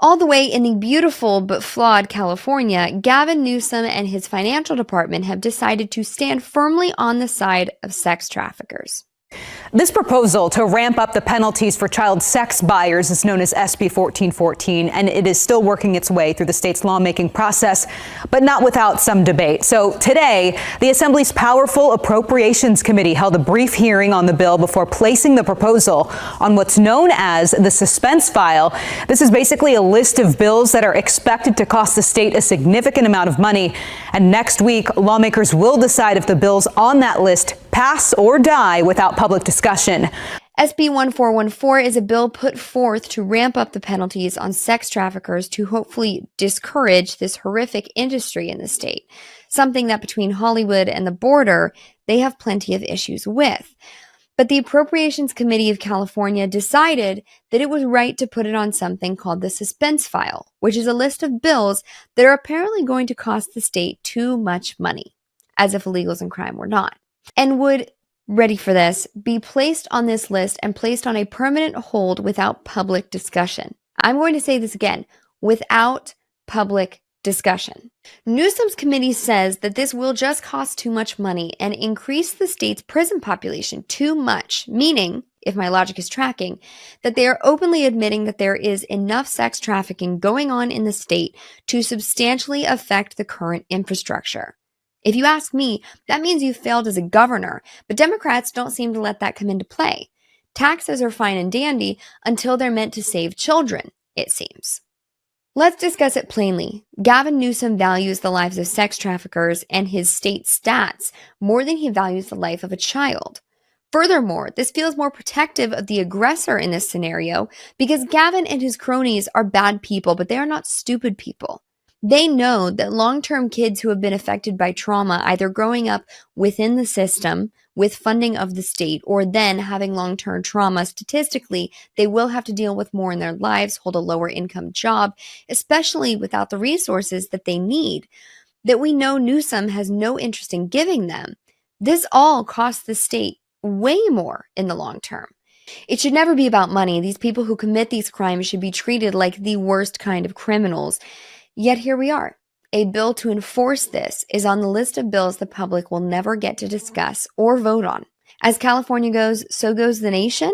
All the way in the beautiful but flawed California, Gavin Newsom and his financial department have decided to stand firmly on the side of sex traffickers. This proposal to ramp up the penalties for child sex buyers is known as SB 1414, and it is still working its way through the state's lawmaking process, but not without some debate. So today, the Assembly's powerful Appropriations Committee held a brief hearing on the bill before placing the proposal on what's known as the suspense file. This is basically a list of bills that are expected to cost the state a significant amount of money. And next week, lawmakers will decide if the bills on that list pass or die without public discussion. SB 1414 is a bill put forth to ramp up the penalties on sex traffickers to hopefully discourage this horrific industry in the state, something that between Hollywood and the border, they have plenty of issues with. But the Appropriations Committee of California decided that it was right to put it on something called the suspense file, which is a list of bills that are apparently going to cost the state too much money, as if illegals and crime were not, and would, ready for this, be placed on this list and placed on a permanent hold without public discussion. I'm going to say this again, without public discussion. Newsom's committee says that this will just cost too much money and increase the state's prison population too much, meaning, if my logic is tracking, that they are openly admitting that there is enough sex trafficking going on in the state to substantially affect the current infrastructure. If you ask me, that means you failed as a governor, but Democrats don't seem to let that come into play. Taxes are fine and dandy until they're meant to save children, it seems. Let's discuss it plainly. Gavin Newsom values the lives of sex traffickers and his state stats more than he values the life of a child. Furthermore, this feels more protective of the aggressor in this scenario because Gavin and his cronies are bad people, but they are not stupid people. They know that long-term kids who have been affected by trauma, either growing up within the system with funding of the state or then having long-term trauma, statistically, they will have to deal with more in their lives, hold a lower income job, especially without the resources that they need, that we know Newsom has no interest in giving them. This all costs the state way more in the long term. It should never be about money. These people who commit these crimes should be treated like the worst kind of criminals. Yet here we are. A bill to enforce this is on the list of bills the public will never get to discuss or vote on. As California goes, so goes the nation?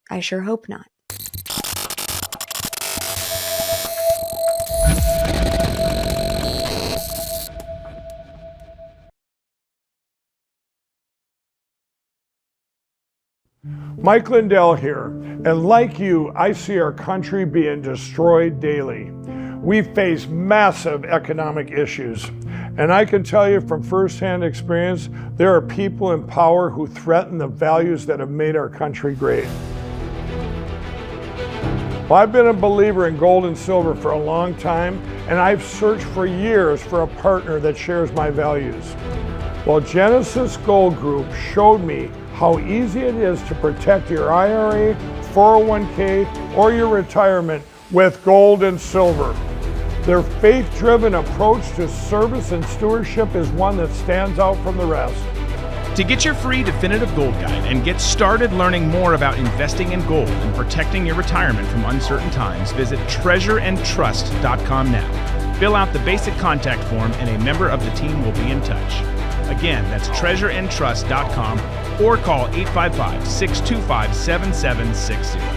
I sure hope not. Mike Lindell here, and like you, I see our country being destroyed daily. We face massive economic issues, and I can tell you from firsthand experience, there are people in power who threaten the values that have made our country great. Well, I've been a believer in gold and silver for a long time, and I've searched for years for a partner that shares my values. Well, Genesis Gold Group showed me how easy it is to protect your IRA, 401k, or your retirement with gold and silver. Their faith-driven approach to service and stewardship is one that stands out from the rest. To get your free definitive gold guide and get started learning more about investing in gold and protecting your retirement from uncertain times, visit treasureandtrust.com now. Fill out the basic contact form and a member of the team will be in touch. Again, that's treasureandtrust.com or call 855-625-7760.